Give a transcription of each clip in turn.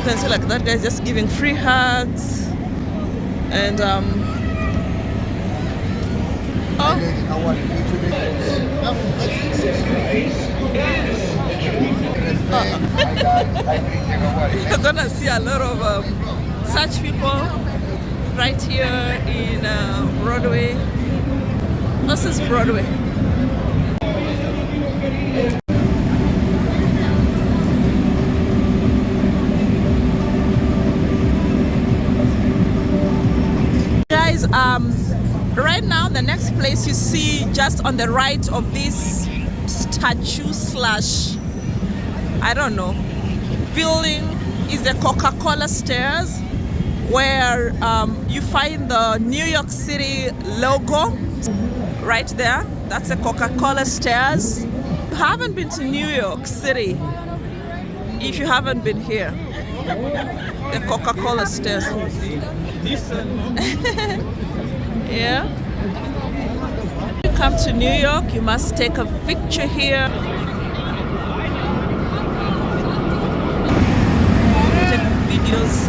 You can see like that guy's just giving free hugs. And you're gonna see a lot of such people right here in Broadway. This is Broadway. Guys, right now the next place you see just on the right of this statue slash, I don't know, building is the Coca-Cola stairs, where you find the New York City logo right there. That's the Coca-Cola stairs. You haven't been to New York City if you haven't been here. The Coca-Cola stairs. Yeah. When you come to New York, you must take a picture here. Take videos.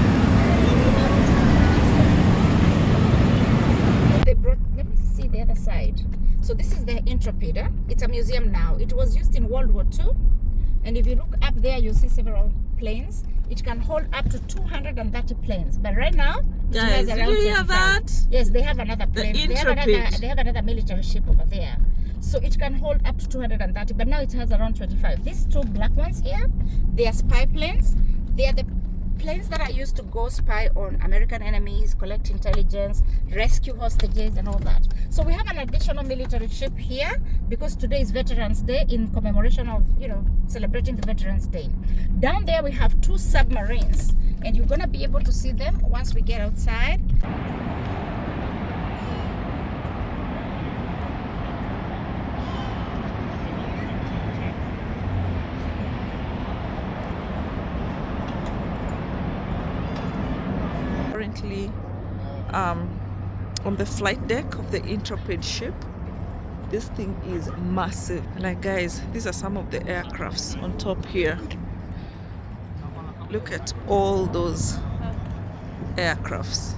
Let me see the other side. So this is the Intrepid. It's a museum now. It was used in World War II. And if you look up there, you'll see several planes. It can hold up to 230 planes. But right now, guys, did you hear that? Yes, they have another plane. The Intrepid. They have another military ship over there. So it can hold up to 230, but now it has around 25. These two black ones here, they are spy planes. They are the planes that are used to go spy on American enemies, collect intelligence, rescue hostages, and all that. So we have an additional military ship here because today is Veterans Day, in commemoration of, celebrating the Veterans Day. Down there we have two submarines, and you're gonna be able to see them once we get outside. Currently on the flight deck of the Intrepid ship. This thing is massive. Like, guys, these are some of the aircrafts on top here. Look at all those aircrafts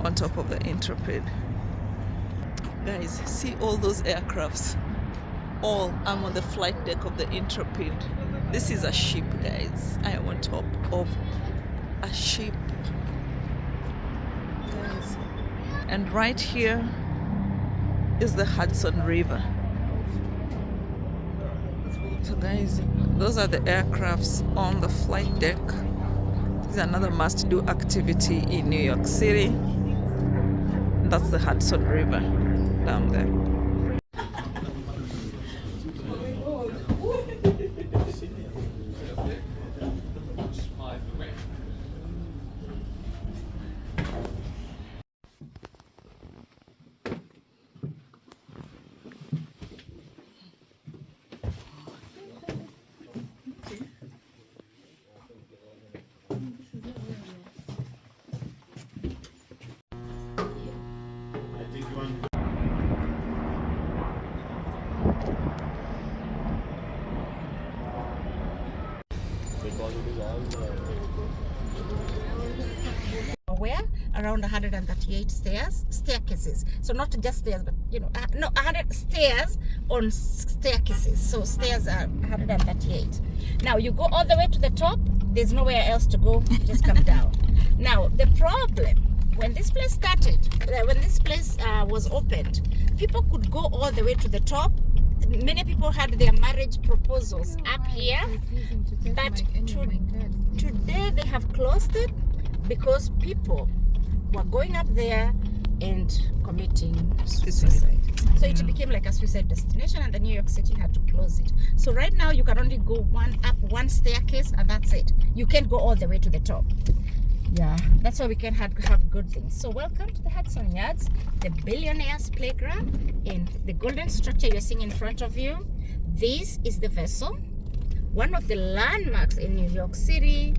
on top of the Intrepid. Guys, see all those aircrafts. I'm on the flight deck of the Intrepid. This is a ship, guys. I am on top of a ship, guys. And right here is the Hudson River. So guys, those are the aircrafts on the flight deck. This is another must-do activity in New York City. And that's the Hudson River down there. Where around 138 staircases. So not just stairs, but 100 stairs on staircases. So stairs are 138. Now you go all the way to the top. There's nowhere else to go. Just come down. Now the problem, when this place started, when this place was opened, people could go all the way to the top. Many people had their marriage proposals up here, but today they have closed it because people were going up there and committing suicide. So it became like a suicide destination, and the New York City had to close it. So right now you can only go up one staircase, and that's it. You can't go all the way to the top. Yeah, that's why we can have good things. So welcome to the Hudson Yards, the billionaires playground, in the golden structure you're seeing in front of you. This is the vessel, one of the landmarks in New York City.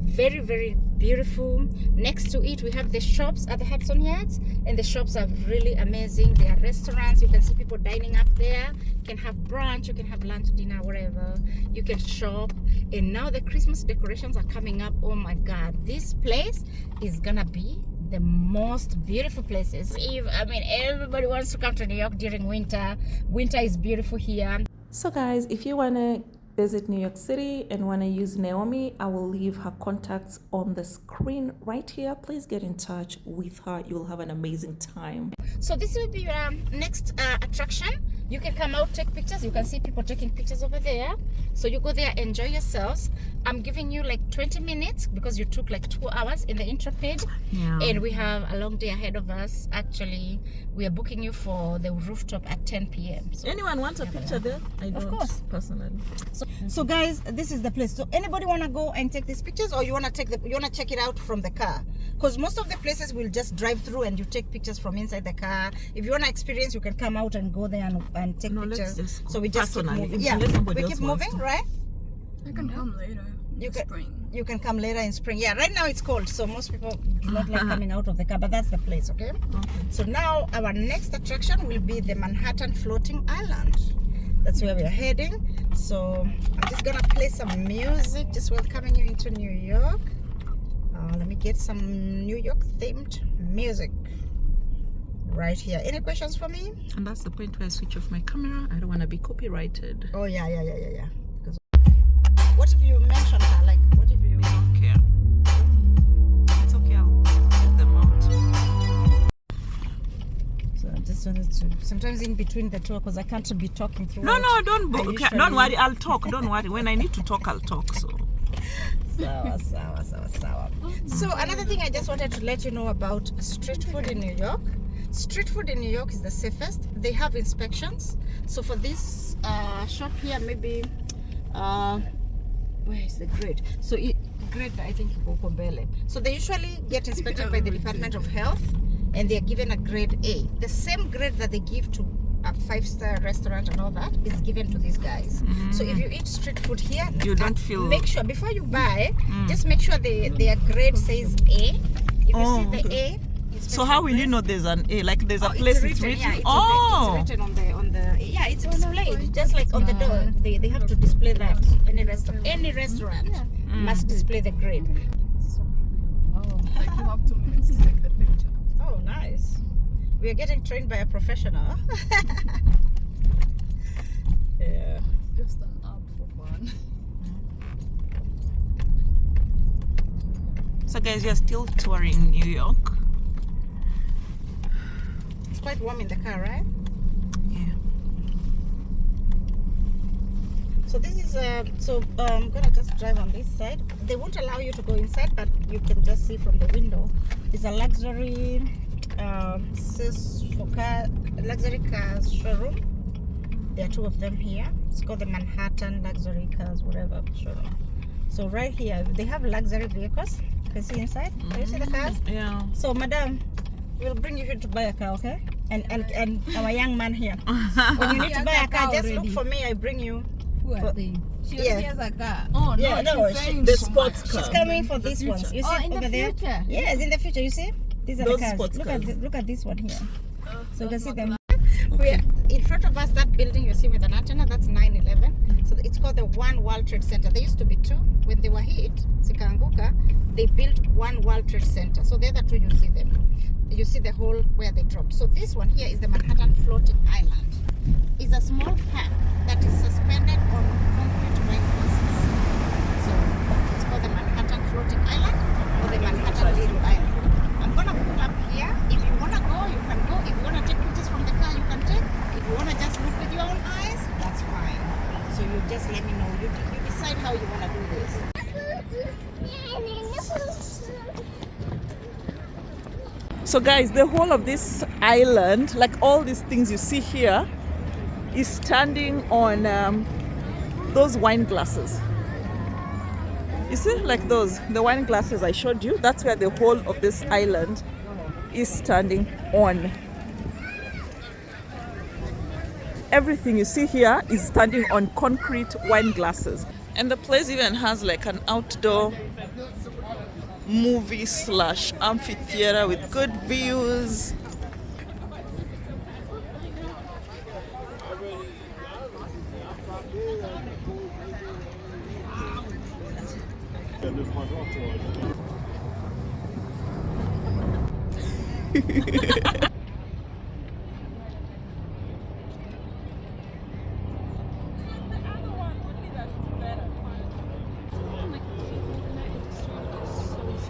Very, very beautiful. Next to it we have the shops at the Hudson Yards, and the shops are really amazing. They are restaurants. You can see people dining up there. You can have brunch, you can have lunch, dinner, whatever. You can shop. And now the Christmas decorations are coming up. Oh my god, this place is gonna be the most beautiful places. I mean, everybody wants to come to New York during winter. Winter is beautiful here. So guys, if you want to visit New York City and want to use Naomi, I will leave her contacts on the screen right here. Please get in touch with her. You will have an amazing time. So this will be your next attraction. You can come out, take pictures. You can see people taking pictures over there. So you go there, enjoy yourselves. I'm giving you like 20 minutes because you took like 2 hours in the Intrepid. Yeah. And we have a long day ahead of us. Actually, we are booking you for the rooftop at 10 p.m. So Anyone want a picture there? I don't, of course, personally. So guys, this is the place. So anybody want to go and take these pictures, or you want to check it out from the car? Because most of the places will just drive through and you take pictures from inside the car. If you want to experience, you can come out and go there and take pictures. Let's just go So we just keep personally. moving. Yeah, Unless somebody we else keep wants moving, to. right? I can come later. You can come later in spring. Yeah, right now it's cold, so most people do not like coming out of the car, but that's the place, okay? So now our next attraction will be the Manhattan Floating Island. That's where we are heading. So I'm just gonna play some music, just welcoming you into New York. Let me get some New York themed music right here. Any questions for me? And that's the point where I switch off my camera. I don't want to be copyrighted. Oh yeah. Because what if you mention her? Like, what if you? I don't care. It's okay. I'll get them out. So I just wanted to. Sometimes in between the tour, because I can't be talking through. No, don't worry. I'll talk. Don't worry. When I need to talk, I'll talk. So. Sawa. So another thing I just wanted to let you know about street food in New York. Street food in New York is the safest. They have inspections. So for this shop here, maybe where is the grade? So grade, I think Kokombele. So they usually get inspected by the Department of Health, and they are given a grade A. The same grade that they give to a 5-star restaurant and all that is given to these guys. So if you eat street food here, You don't feel. make sure before you buy, just make sure their grade says A. If you see the A, it's So how will you know there's an A? Like there's a place it's written? Yeah, Oh! it's written on the yeah, it's displayed just like on the door. They have to display that. Any restaurant must display the grade. Like you have 2 minutes to take the picture. Oh, nice. We are getting trained by a professional. Yeah. It's just an app for fun. So guys, you're still touring New York. It's quite warm in the car, right? Yeah. So this is I'm gonna just drive on this side. They won't allow you to go inside, but you can just see from the window. It's a luxury luxury cars showroom. There are 2 of them here. It's called the Manhattan Luxury Cars whatever showroom. So right here they have luxury vehicles. You can see inside. Can you see the cars? Yeah. So madam, we'll bring you here to buy a car, okay? And our young man here. When you need to buy a car, just look for me. I bring you. Who are they? She Yeah. already has a car. Oh Yeah, no, no, she's she- saying the so sports much. car. She's coming for these future. ones. You see Oh, in over the there? future. Yes, in the future. You see? These are Those the cars. sports Look cars. look at this one here. So you can see them. Okay. We are, in front of us, that building you see with an antenna, that's 9/11. So it's called the One World Trade Center. There used to be 2. When they were hit, Sikaanguka, they built One World Trade Center. So the other 2, you see them. You see the hole where they dropped. So this one here is the Manhattan Floating Island. It's a small park that is suspended on concrete wine buses. So it's called the Manhattan Floating Island or the Manhattan Little Island. I'm gonna pull up here. If you wanna go, you can go. If you wanna take pictures from the car, you can take. If you wanna just look with your own eyes, that's fine. So you just let me know. You decide how you wanna do this. So guys, the whole of this island, like all these things you see here, is standing on those wine glasses. You see, like those, the wine glasses I showed you, that's where the whole of this island is standing on. Everything you see here is standing on concrete wine glasses. And the place even has like an outdoor movie slash amphitheater with good views.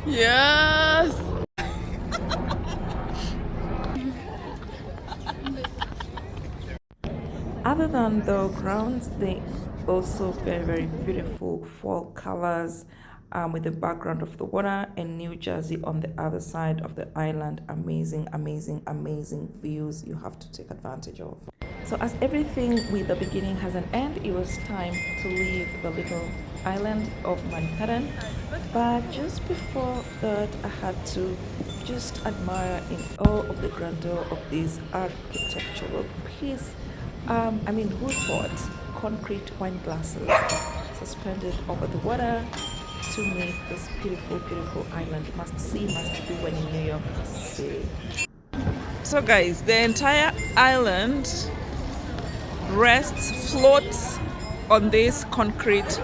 Yes. Other than the grounds, they also very beautiful fall colors with the background of the water, and New Jersey on the other side of the island. Amazing views you have to take advantage of. So as everything with the beginning has an end, it was time to leave the little island of Manhattan. But just before that, I had to just admire in awe of the grandeur of this architectural piece. Who thought concrete wine glasses suspended over the water to make this beautiful island. Must see, must be when in New York City. So guys, the entire island floats on these concrete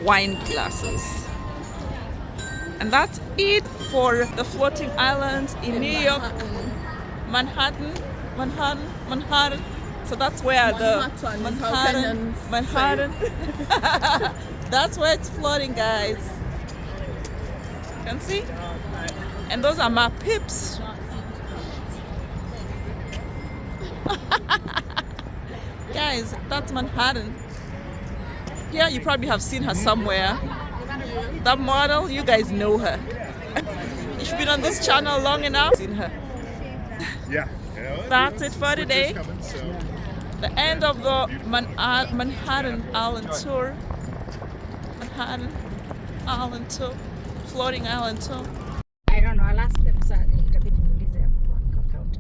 wine glasses. And that's it for the floating islands in New York, Manhattan. So that's where Manhattan. That's where it's floating, guys. You can see? And those are my pips. Guys, that's Manhattan. Yeah, you probably have seen her somewhere. That model, you guys know her. If you've been on this channel long enough, seen her. Yeah. That's it for today. The end of the Manhattan Island tour. Manhattan Island tour. Floating island tour. I don't know, I'll ask them.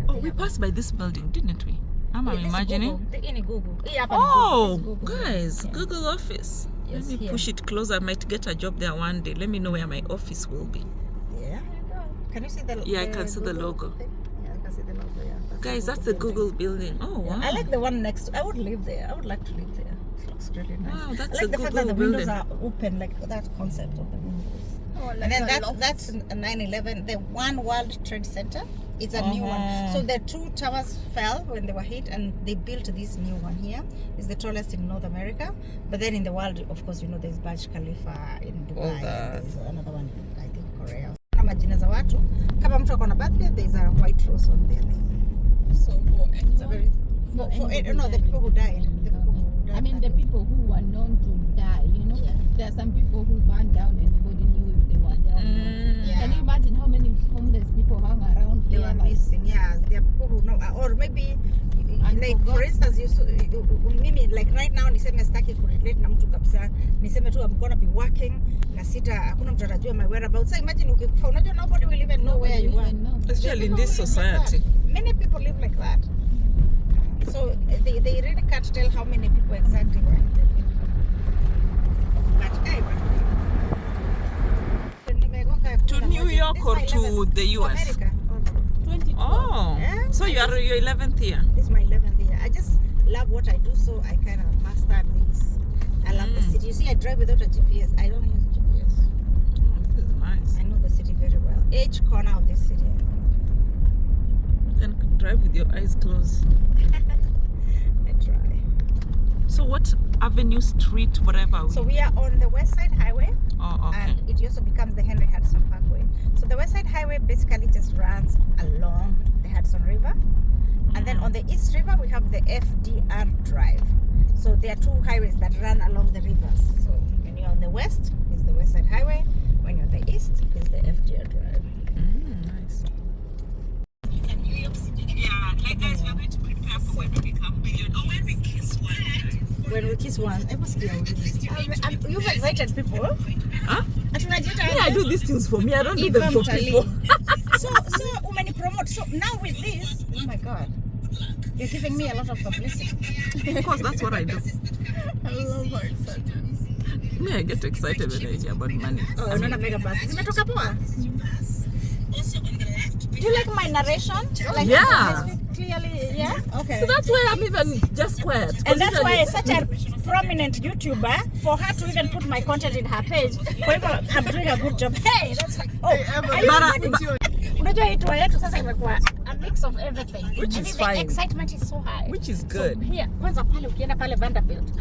Oh, we passed by this building, didn't we? I'm imagining. Google. Oh, Google. guys, Google office. Yes, Let me push it closer. I might get a job there one day. Let me know where my office will be. Yeah. Can you see the logo? Yeah, I can see the logo. Thing? Yeah, I can see the logo. Yeah. Guys, that's the Google building. Oh, wow. I like the one next. I would live there. I would like to live there. It looks really nice. Wow, that's I like a the fact Google that the windows building. are open, like that concept of the windows. Oh, like And then a that's a 9/11. The One World Trade Center. It's a new one. So the two towers fell when they were hit, and they built this new one here. It's the tallest in North America. But then in the world, of course, you know, there's Burj Khalifa in Dubai. And there's another one in, I think, Korea. Na majina za watu. Kama mtu akona birthday, there's a white rose on their name. So for It's a very the people who died. The people who died. I mean, the people who were known to die, you know. Yeah. There are some people who burned down and nobody knew if they were down. Yeah. Can you imagine how many homeless people hung around They here? were Like, missing, yeah. There are people who know, or maybe, like for instance, mimi like right now niseme sitaki kurelate na mtu kabisa, niseme tu I'm gonna be working na sita, hakuna mtu atajua my whereabouts. So imagine ukikufa, unajua nobody will even know where you are. even know. Especially in this society. Many people live like that. So they really can't tell how many people exactly were in the building. But anyway. To New York or to the US? America. 2012. Oh, Yeah. so you are your 11th year. This is my 11th year. I just love what I do, so I kind of mastered this. I love the city. You see, I drive without a GPS. I don't use GPS. Oh, this is nice. I know the city very well. Each corner of this city. You can drive with your eyes closed. I try. So what avenue, street, whatever? Are we? So we are on the West Side Highway, Oh, okay. and it also becomes the Henry Hudson Parkway. So the West Side Highway basically just runs along the Hudson River. And then on the East River, we have the FDR Drive. So there are two highways that run along the rivers. So when you're on the west, it's the West Side Highway. When you're on the east, it's the FDR Drive. Nice. When we kiss one, you've excited people. Huh? Yeah, Yeah, I do these things for me. I don't do them for people. So many promote. So now with this, oh my God, you're giving me a lot of publicity. Of course, that's what I do. I love her acceptance. Me, I get excited when I hear about money. Oh, unaona mega bus. Zimetoka poa? Do you like my narration? Like Yeah. I speak clearly, yeah? Okay. So that's why I'm even just quiet. And that's why such a prominent YouTuber, for her to even put my content in her page, I'm doing a good job. Hey, that's unajua hii tour yetu sasa imekuwa a mix of everything. Which and is the fine. excitement is so high. Which is good. So, here, kwanza pale ukienda pale Vanderbilt.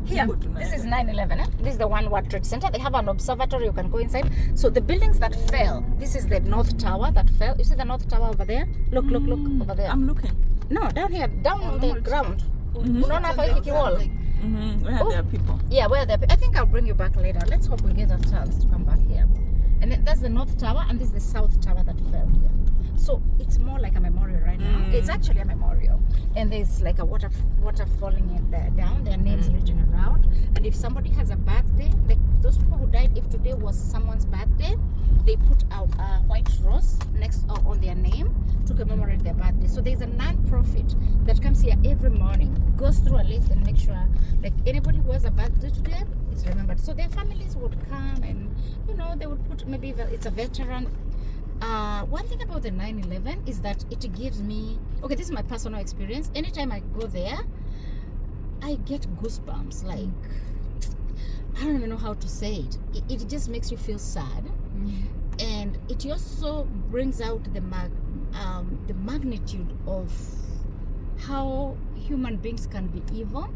Here, this is 9/11. Eh? This is the One World Trade Center. They have an observatory. You can go inside. So the buildings that fell. This is the North Tower that fell. You see the North Tower over there? Look over there. I'm looking. No, down here, down on the ground. Unaona hapa hiki wall. Where there are people. Yeah, where there. I think I'll bring you back later. Let's hope we get a chance to come back here. And then that's the North Tower, and this is the South Tower that fell here. So it's more like a memorial right now. It's actually a memorial, and there's like a water falling in there down. Their names written around. And if somebody has a birthday, like those people who died, if today was someone's birthday, they put a white rose next on their name to commemorate their birthday. So there's a non-profit that comes here every morning, goes through a list and make sure like anybody who has a birthday today is remembered. So their families would come and they would put maybe it's a veteran. One thing about the 9/11 is that it gives me, okay, this is my personal experience. Anytime I go there, I get goosebumps. Like, I don't even know how to say it. It just makes you feel sad. And it also brings out the magnitude of how human beings can be evil.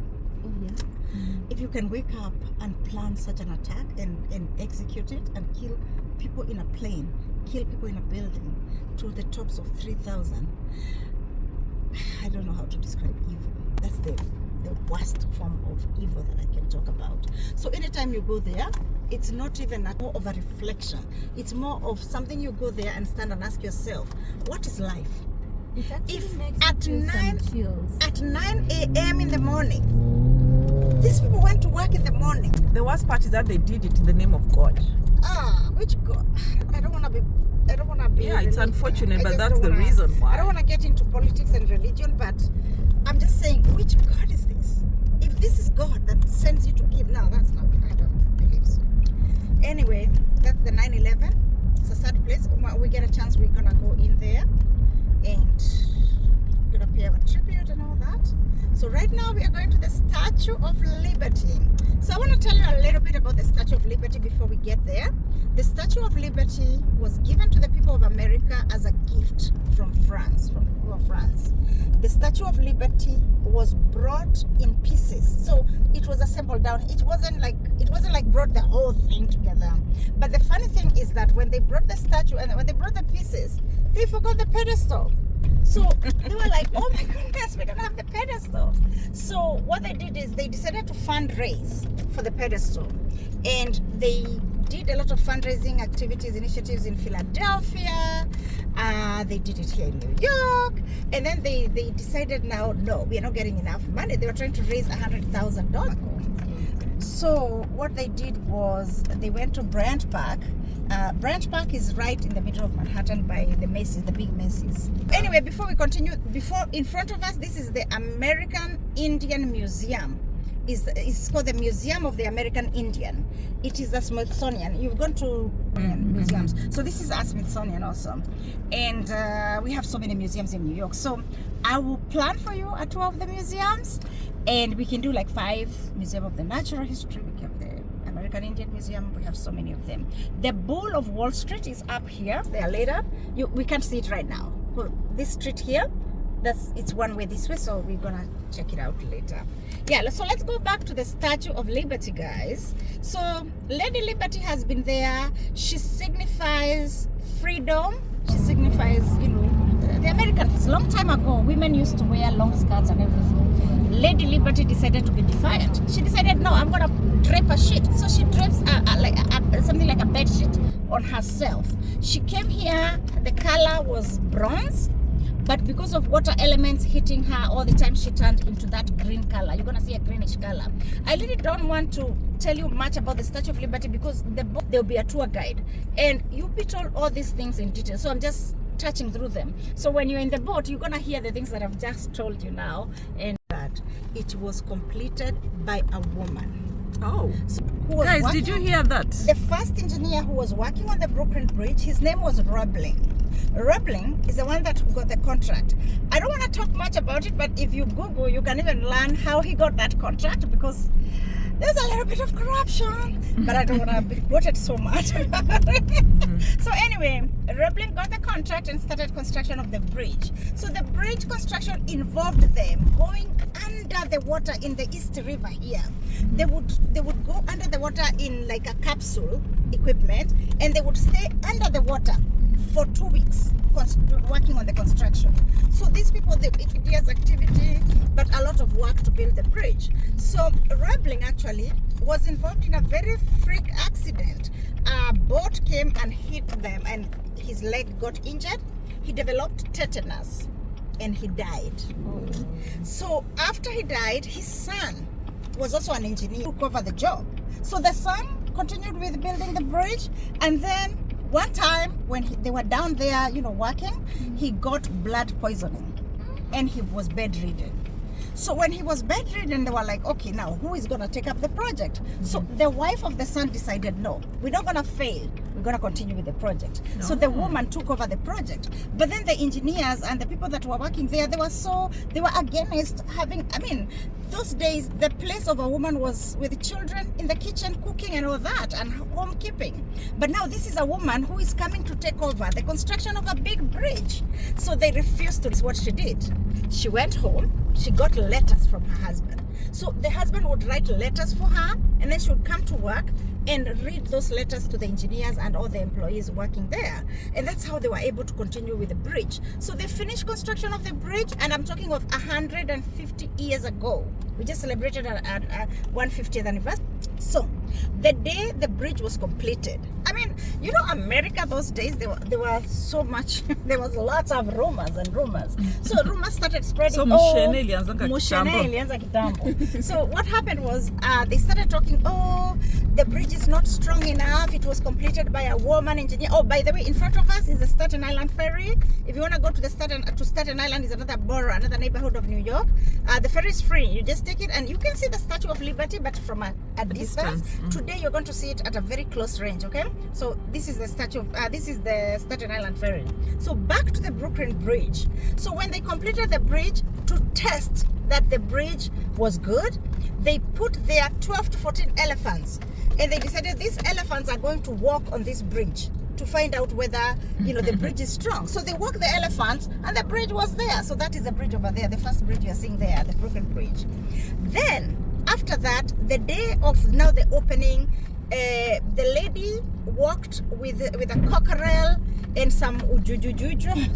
If you can wake up and plan such an attack and execute it and kill people in a plane, kill people in a building to the tops of 3,000, I don't know how to describe evil. That's the worst form of evil that I can talk about. So anytime you go there, it's not even more of a reflection. It's more of something you go there and stand and ask yourself, what is life? If at 9 a.m. in the morning, these people went to work in the morning. The worst part is that they did it in the name of God. Which God? I don't want to be. Yeah, it's unfortunate, but that's the reason why. I don't want to get into politics and religion, but I'm just saying, which God is this? If this is God that sends you to kill, no, that's not. I don't believe so. Anyway, that's the 9/11. It's a sad place. When we get a chance, we're gonna go in there and gonna pay our tribute and all that. So right now we are going to the Statue of Liberty. So I want to tell you a little bit about the Statue of Liberty before we get there. The Statue of Liberty was given to the people of America as a gift from France, from the people of France. The Statue of Liberty was brought in pieces. So it was assembled down. It wasn't like brought the whole thing together. But the funny thing is that when they brought the statue and when they brought the pieces, they forgot the pedestal. So they were like, oh my goodness, we don't have the pedestal. So what they did is they decided to fundraise for the pedestal. And they did a lot of fundraising activities, initiatives in Philadelphia. They did it here in New York. And then they decided now, no, we are not getting enough money. They were trying to raise $100,000. So what they did was they went to Bryant Park. Bryant Park is right in the middle of Manhattan by the Macy's, the big Macy's. Anyway, before we continue, in front of us, this is the American Indian Museum. It's called the Museum of the American Indian. It is the Smithsonian. You've gone to museums. So this is a Smithsonian also. And we have so many museums in New York. So I will plan for you a tour of the museums. And we can do like 5 Museum of the Natural History. We have the American Indian Museum. We have so many of them. The Bull of Wall Street is up here. They are laid up. We can't see it right now. Well, this street here, it's one way this way, so we're gonna check it out later. Yeah, so let's go back to the Statue of Liberty, guys. So Lady Liberty has been there. She signifies freedom. She signifies, the Americans. Long time ago, women used to wear long skirts and everything. Lady Liberty decided to be defiant. She decided, no, I'm gonna drape a sheet. So she drapes something like a bed sheet on herself. She came here, the color was bronze, but because of water elements hitting her all the time, she turned into that green color. You're gonna see a greenish color. I really don't want to tell you much about the Statue of Liberty because there'll be a tour guide and you'll be told all these things in detail. So I'm just touching through them. So when you're in the boat, you're gonna hear the things that I've just told you now. And that it was completed by a woman. Oh. Who was Guys, did you working- hear that? The first engineer who was working on the Brooklyn Bridge, his name was Roebling. Roebling is the one that got the contract. I don't want to talk much about it, but if you Google, you can even learn how he got that contract, because there's a little bit of corruption, but I don't want to be quoted so much. So anyway, Roebling got the contract and started construction of the bridge. So the bridge construction involved them going under the water in the East River here. They would go under the water in like a capsule equipment, and they would stay under the water for 2 weeks working on the construction. So these people, it was activity, but a lot of work to build the bridge. So Roebling actually was involved in a very freak accident. A boat came and hit them, and his leg got injured. He developed tetanus, and he died. So after he died, his son was also an engineer who took over the job. So the son continued with building the bridge, and then one time when they were down there, working, he got blood poisoning, and he was bedridden. So when he was bedridden, they were like, okay, now who is going to take up the project? So the wife of the son decided, no, we're not going to fail. We're going to continue with the project. So the woman took over the project. But then the engineers and the people that were working there, they were against having, those days, the place of a woman was with children in the kitchen, cooking and all that, and homekeeping. But now this is a woman who is coming to take over the construction of a big bridge. So they refused to do what she did. She went home, she got letters from her husband. So the husband would write letters for her, and then she would come to work and read those letters to the engineers and all the employees working there. And that's how they were able to continue with the bridge. So they finished construction of the bridge, and I'm talking of 150 years ago. We just celebrated our 150th anniversary. So the day the bridge was completed, America those days, there were so much, there was lots of rumors. So rumors started spreading. So So what happened was they started talking, the bridge is not strong enough. It was completed by a woman engineer. Oh, by the way, in front of us is the Staten Island ferry. If you want to go to Staten Island, is another borough, another neighborhood of New York. The ferry is free. You just take it, and you can see the Statue of Liberty, but from a distance. Today you're going to see it at a very close range. Okay, so this is the this is the Staten Island ferry. So back to the Brooklyn Bridge. So when they completed the bridge, to test that the bridge was good, they put their 12 to 14 elephants, and they decided these elephants are going to walk on this bridge to find out whether the bridge is strong. So they walked the elephants, and the bridge was there. So that is the bridge over there, the first bridge you're seeing there, the Brooklyn Bridge. Then after that, the day of now the opening, the lady walked with a cockerel and some ujujujuju,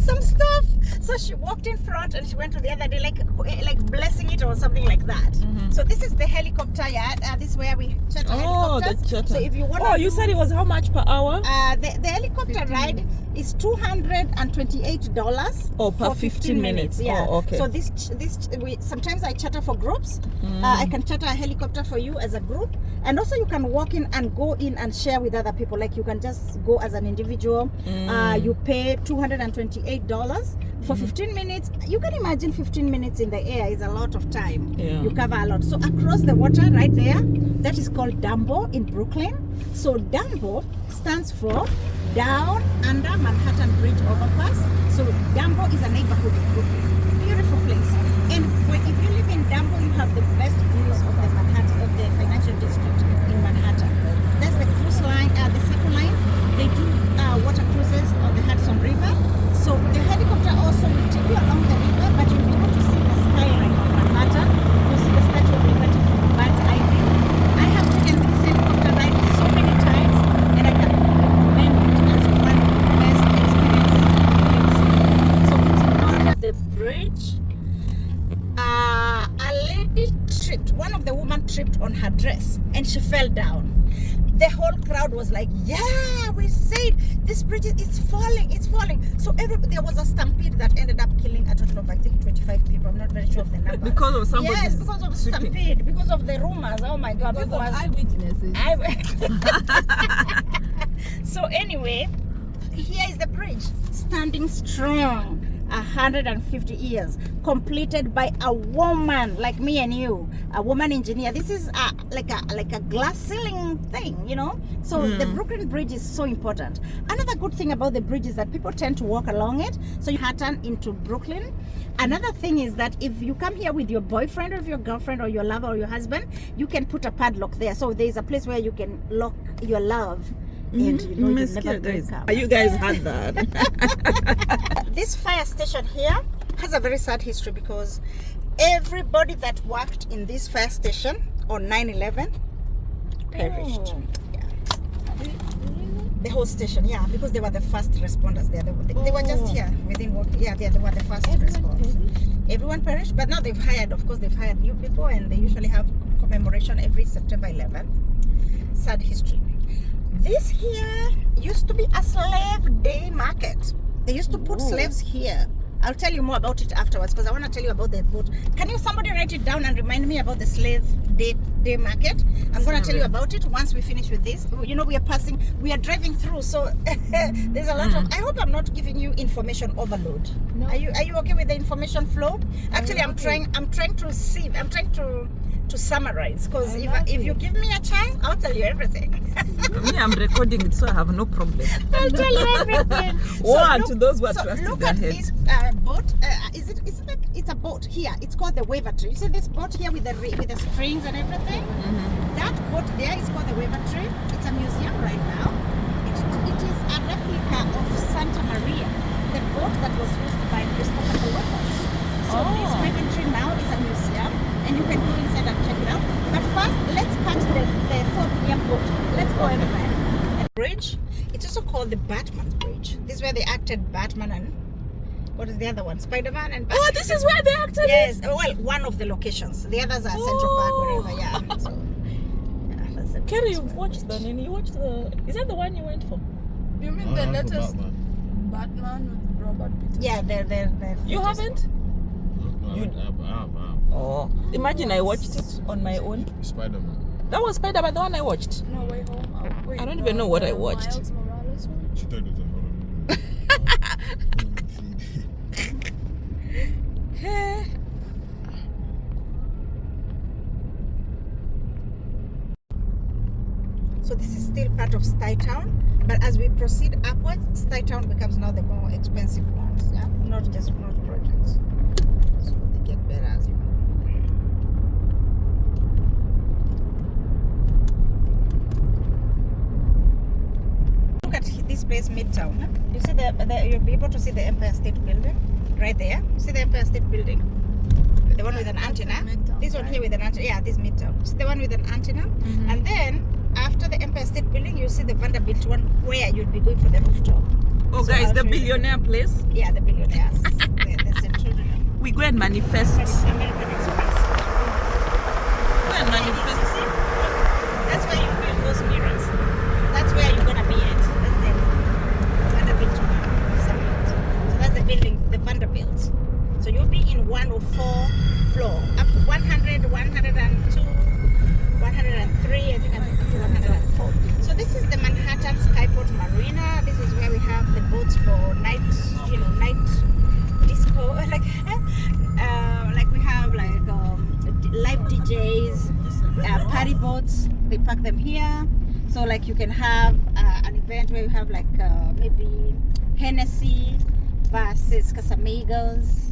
some stuff. So she walked in front, and she went to the other day, like blessing it or something like that. So this is the helicopter yard. This is where we charter helicopters. So if you want, you said it was how much per hour? The helicopter ride is $228 per 15 minutes. Yeah. Oh, okay. So this sometimes I charter for groups. I can charter a helicopter for you as a group, and also you can walk in and go in and share with other people. Like you can just go as an individual. You pay $228 for 15 minutes. You can imagine 15 minutes in the air is a lot of time. Yeah. You cover a lot. So across the water right there, that is called DUMBO in Brooklyn. So DUMBO stands for Down Under Manhattan Bridge Overpass. So DUMBO is a neighborhood in Brooklyn. Beautiful place. And if you live in DUMBO, you have the best views of the financial district in Manhattan. That's the cruise line, the second line. They do water cruises on the Hudson River. So the helicopter also will take you along the river, but you'll be able to see the skyline of Manhattan. You'll see the Statue of Liberty from the bird's eye view. I have taken this helicopter ride so many times, and I can recommend it as one of the best experiences you can see. So it's on the bridge. A lady tripped. One of the women tripped on her dress, and she fell down. The whole crowd was like, yeah, we said this bridge is falling, it's falling. So there was a stampede that ended up killing a total of, I think, 25 people. I'm not very sure of the number. Because of somebody. Yes, because of stampede, because of the rumors. Oh my God. Because of eyewitnesses. So anyway, here is the bridge, standing strong. 150 years, completed by a woman like me and you, a woman engineer. This is like a glass ceiling thing, you know. So the Brooklyn Bridge is so important. Another good thing about the bridge is that people tend to walk along it. So you Manhattan into Brooklyn. Another thing is that if you come here with your boyfriend or your girlfriend or your lover or your husband, you can put a padlock there. So there's a place where you can lock your love. And you know, you never break up. You guys had that. This fire station here has a very sad history because everybody that worked in this fire station on 9/11 perished. Oh. Yeah. The whole station, yeah, because they were the first responders there. They were just here within work. Yeah, they were the first to respond. Everyone perished, but now they've hired, of course, they've hired new people, and they usually have commemoration every September 11th. Sad history. This here used to be a slave day market. They used to put slaves here. I'll tell you more about it afterwards because I want to tell you about the boat. Can you somebody write it down and remind me about the slave day market? I'm going to tell you about it once we finish with this. You know, we are driving through, so there's a lot of, I hope I'm not giving you information overload. No. Are you okay with the information flow? Actually, I'm trying to summarize, because if you give me a chance, I'll tell you everything. Me, I'm recording it, so I have no problem. I'll tell you everything. To those who are trusting look their at head. this boat. Is it like it's a boat here? It's called the Waver Tree. You see this boat here with the strings and everything? That boat there is called the Waver Tree. It's a museum right now. It is a replica of Santa Maria, the boat that was used by Christopher Columbus. So this Waver Tree now is a museum, and you can go inside and check it out. But first, let's catch the Fort William boat. Let's go everywhere. Bridge. It's also called the Batman's Bridge. This is where they acted Batman and what is the other one? Spider-Man and Batman. Oh, this is where they acted. Yes. Well, one of the locations. The others are Central Park, wherever. Yeah. So, yeah, that's the Kerry, you've watched the name. You watched the. Is that the one you went for? You mean the latest Batman with Robert Pattinson? Yeah, they're You haven't? No, I have. Oh, imagine I watched it on my own. Spider-Man. That was Spider-Man, the one I watched. No Way Home. Wait, I don't even know what I watched. Miles Morales one? She thought it was a horror movie. So this is still part of Stuytown, but as we proceed upwards, Stuytown becomes now the more expensive ones. Yeah, not projects. So they get better as you move. Look at this place, Midtown. Huh? You see you'll be able to see the Empire State Building right there. See the Empire State Building? The one with an antenna. Midtown, This one here with an antenna. Yeah, this Midtown. See the one with an antenna? And then after the Empire State Building, you see the Vanderbilt one where you'd be going for the rooftop. Oh, So guys, I'll the show you. billionaire place. Yeah, the billionaires. the Centurion. We go and manifest. American Express. Go and manifest. That's where you build those mirrors. That's where you're gonna be at. That's the Vanderbilt Summit. So that's the building, the Vanderbilt. So you'll be in 104 floor, up to 100, 102, 103, I think up to 104. So this is the Manhattan Skyport Marina. This is where we have the boats for night disco, like we have live DJs, party boats. They park them here. So like you can have an event where you have maybe Hennessy versus Casamigos.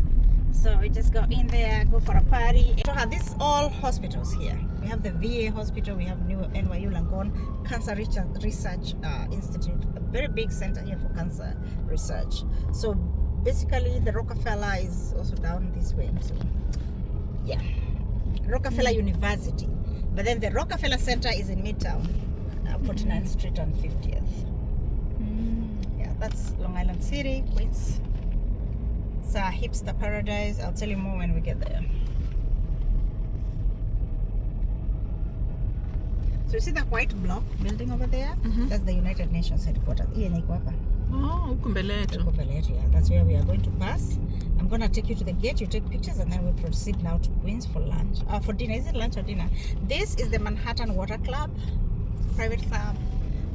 So we just go in there, go for a party. So this all hospitals here. We have the VA hospital, we have new NYU Langone Cancer Research Institute, a very big center here for cancer research. So basically the Rockefeller is also down this way. So yeah, Rockefeller University. But then the Rockefeller Center is in Midtown, 49th Street and 50th. Yeah, that's Long Island City, Queens. It's a hipster paradise. I'll tell you more when we get there. So you see that white block building over there? That's the United Nations headquarters. Oh, Ukumbeleto. Yeah, that's where we are going to pass. I'm going to take you to the gate. You take pictures and then we proceed now to Queens for lunch. For dinner. Is it lunch or dinner? This is the Manhattan Water Club, private club.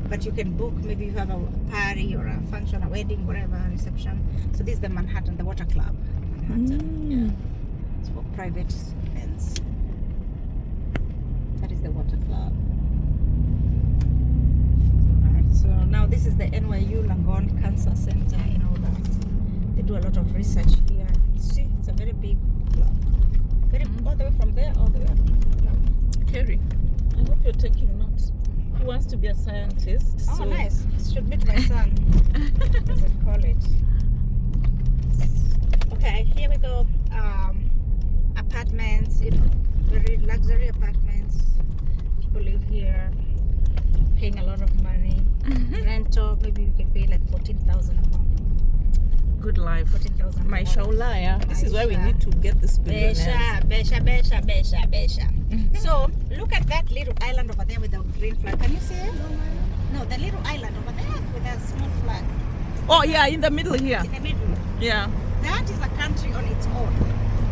But you can book, maybe you have a party or a function, a wedding, whatever, a reception. So this is the Manhattan, the Water Club. Manhattan. Yeah. It's for private events. the water club. Alright, so now this is the NYU Langone Cancer Center and all that. They do a lot of research here. See, it's a very big club. Very all the way from there, all the way up. Kerry, I hope you're taking notes. He wants to be a scientist. Oh, so nice. Should meet my son at college. Okay, here we go. Apartments, you know, very luxury apartments. People live here, paying a lot of money. Rental, maybe you can pay like 14,000 a month. Good life. 14,000. Maisha Ulaya. This is why we need to get this billionaires. Besha. So look at that little island over there with the green flag. Can you see it? No, the little island over there with a small flag Oh yeah, in the middle here. in the middle. Yeah. That is a country on its own.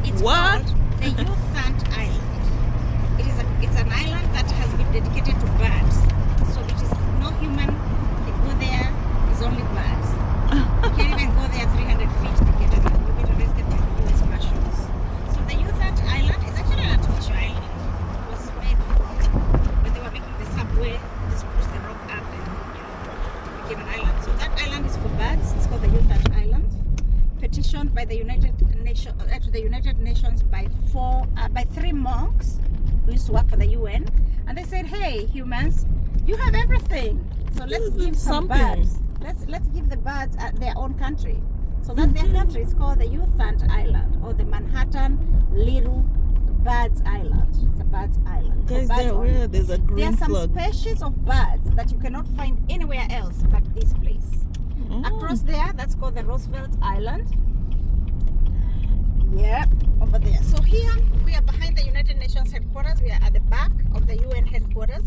It's What? called the Youthant Island. It's an island that has been dedicated to birds. So it is no human can go there. It's only birds. You can't even go there 300 feet to get arrested by the US Marshals. So the Youthant Island is actually an artificial island. It was made when they were making the subway. Just push the rock up and became an island. So that island is for birds. It's called the Youthant Island. Petitioned by the United Nations by three monks who used to work for the UN, and they said, "Hey, humans, you have everything. So let's give some something. birds. Let's give the birds their own country. So that's their country. It's called the Youthant Island or the Manhattan Little Birds Island. It's a birds island. for Guys, birds there only. where there's a There green are some flag. species of birds that you cannot find anywhere else but this place. Oh. Across there, that's called the Roosevelt Island. Yeah, over there. So here we are behind the United Nations headquarters. We are at the back of the UN headquarters.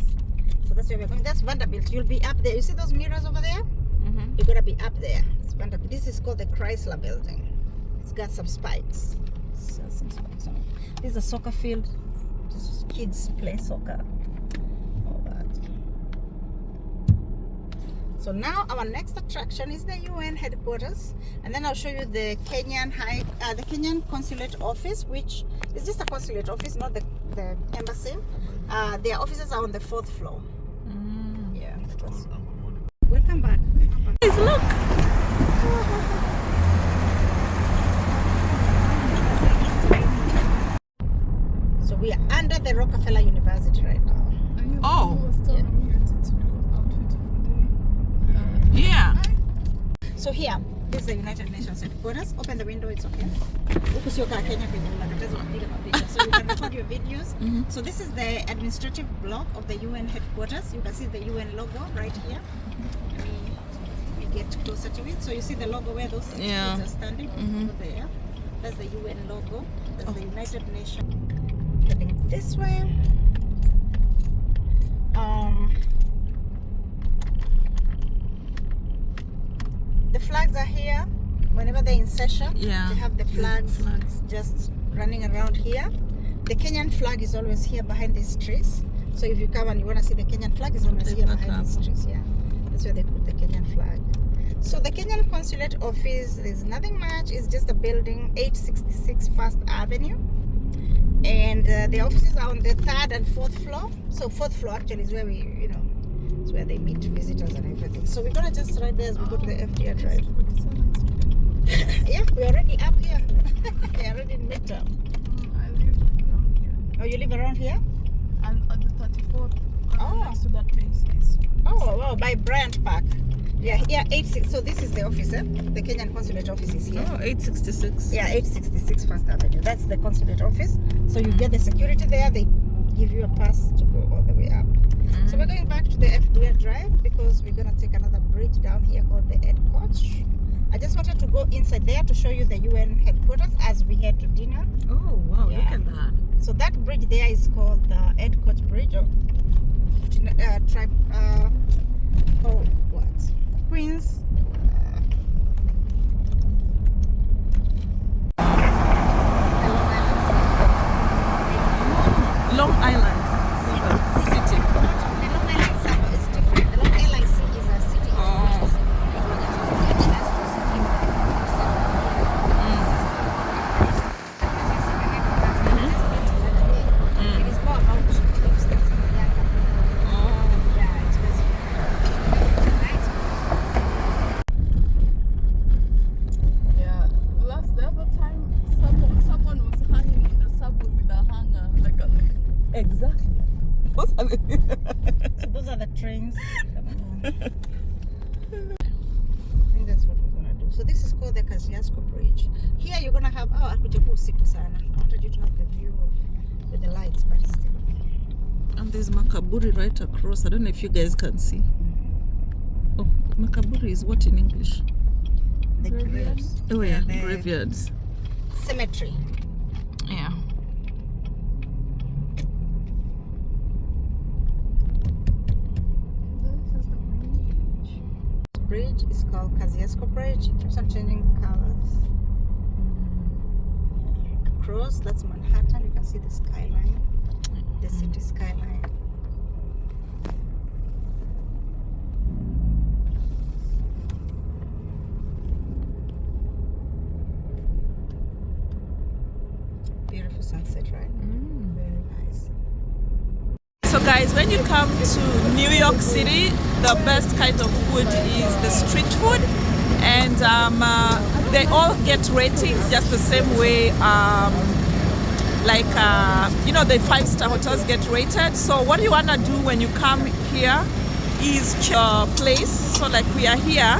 So that's where we're going. That's Vanderbilt. You'll be up there. You see those mirrors over there? Mhm. You're gonna be up there. It's Vanderbilt. This is called the Chrysler Building. It's got some spikes. It's got some spikes on it. This is a soccer field. Just kids play soccer. All that. So now our next attraction is the UN headquarters, and then I'll show you the Kenyan consulate office, which is just a consulate office, not the embassy. Their offices are on the 4th floor. Yeah. Welcome back. Guys, look. So we are under the Rockefeller University right now. Oh. Yeah. Yeah. So here, this is the United Nations headquarters. Open the window, it's okay. Huku sio kaa Kenya kwenye unakataza kupiga mapicha. So you can record your videos. So this is the administrative block of the UN headquarters. You can see the UN logo right here. We get closer to it. So you see the logo where those Yeah. kids are standing over there. That's the UN logo. That's the United Nations. Heading this way. The flags are here. Whenever they're in session, Yeah. they have the flags just running around here. The Kenyan flag is always here behind these trees. So if you come and you want to see the Kenyan flag, it's always here behind these trees. Yeah, that's where they put the Kenyan flag. So the Kenyan consulate office, there's nothing much. It's just a building, 866 First Avenue. And the offices are on the 3rd and 4th floor. So 4th floor actually is where it's where they meet visitors and everything. So we're gonna just right there as we go to the FDR Drive. Yeah, we're already up here. We're already in midtown. I live around here. Oh, you live around here? And at the 34th, Oh. next to that Macy's. Oh, wow, by Bryant Park. Yeah, 86. So this is the office, eh? The Kenyan consulate office is here. Oh, 866. Yeah, 866 First Avenue. That's the consulate office. So you get the security there. They give you a pass to go all the way up. So we're going back to the FDR Drive because we're going to take another bridge down here called the Ed Koch. I just wanted to go inside there to show you the UN headquarters as we head to dinner. Oh wow, Yeah. look at that. So that bridge there is called the Ed Koch Bridge of called what? Queens. Long Island City. The Long Island Summer is different. The Long Island City is a city. Oh. It is more about lobsters. Yeah. think that's what we're gonna do. So this is called the Kosciuszko Bridge. Here you're gonna have usiku sana. I wanted you to have the view of, with the lights, but still. And there's Makaburi right across. I don't know if you guys can see. Oh, Makaburi is what in English? The graves. Oh yeah, the graveyards. cemetery. Yeah. Bridge is called Kosciuszko Bridge. It keeps on changing colors. Across, that's Manhattan. You can see the skyline, the city skyline. Beautiful sunset, right? Very nice. So guys, when you come to New York City, the best kind of food is the street food, and they all get ratings just the same way you know, the 5-star hotels get rated. So what you want to do when you come here is check your place. So like we are here,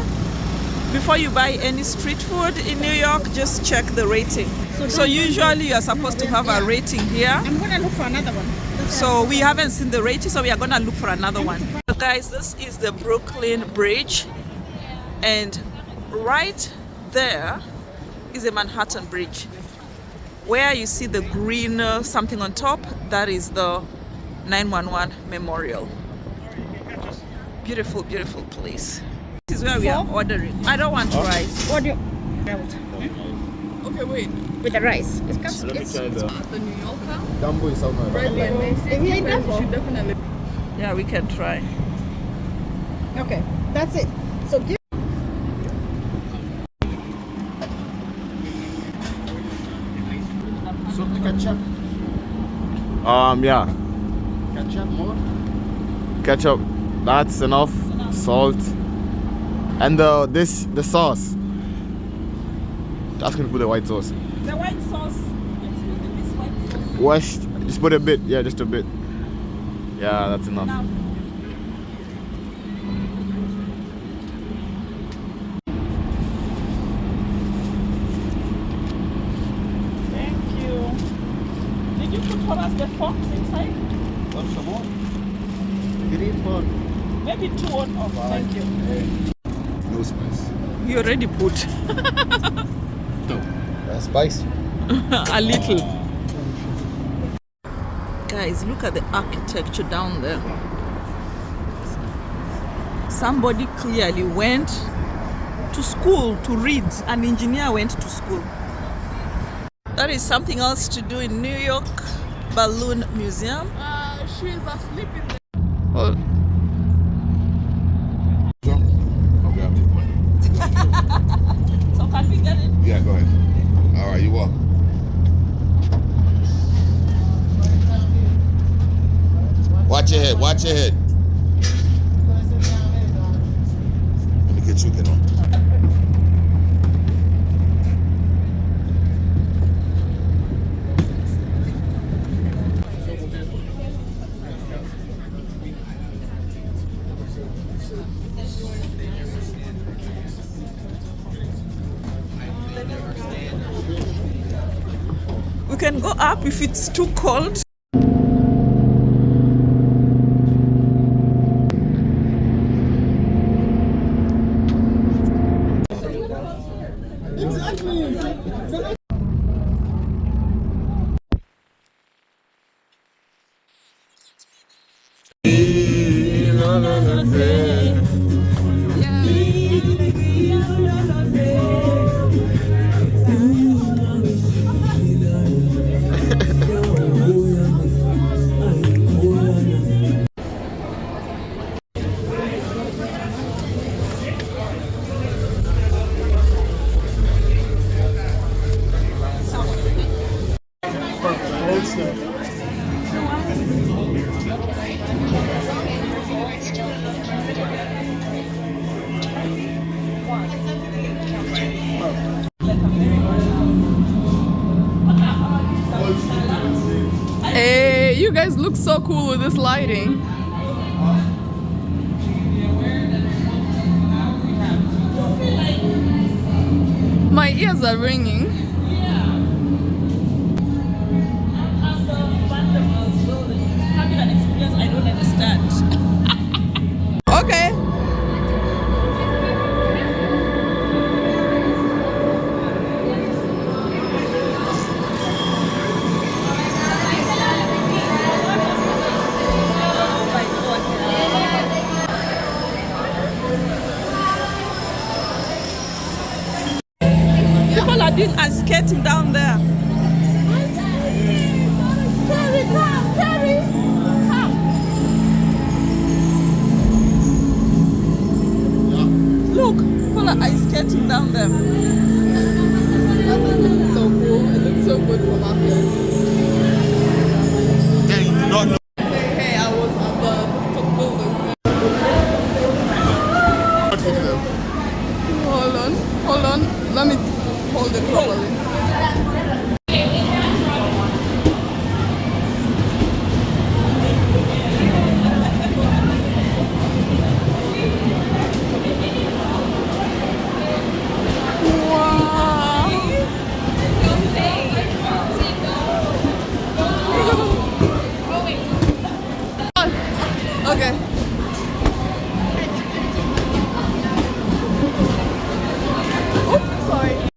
before you buy any street food in New York, just check the rating. So usually you are supposed to have a rating here. I'm gonna look for another one. So we haven't seen the rating, so we are gonna look for another one. So guys, this is the Brooklyn Bridge, and right there is the Manhattan Bridge. Where you see the green something on top, that is the 911 Memorial. Beautiful, beautiful place. This is where we are ordering. I don't want rice. What do you? Okay, wait. With the rice. It comes. Let me try the The New Yorker. DUMBO is somewhere. Bread and Macy's. Have you eaten You DUMBO? should definitely. Yeah, we can try. Okay, that's it. So give. So ketchup. Yeah. Ketchup more. Ketchup. That's enough. Salt. And the sauce. Ask him to put the white sauce. The white sauce. West. Just put a bit. Yeah, just a bit. Yeah, that's enough. Thank you. Did you put for us the forks inside? Want some more? 3, 4. Maybe 2 on off. Thank you. No spice. You already put That's spicy. a little. Guys, look at the architecture down there. Somebody clearly went to school to read. An engineer went to school. That is something else to do in New York Balloon Museum. She's asleep in the. Oh, Okay, I'll take mine. so can we get it? Yeah, go ahead. All right, you walk. Watch your head. Watch your head. Let me get you, get on. We can go up if it's too cold. Hey, you guys look so cool with this lighting. ears are ringing. Having an experience I don't understand. Okay. People are doing ice skating down there. Carry, come, carry. Come. Look, people are ice skating down there. That looks so cool. It looks so good from up here.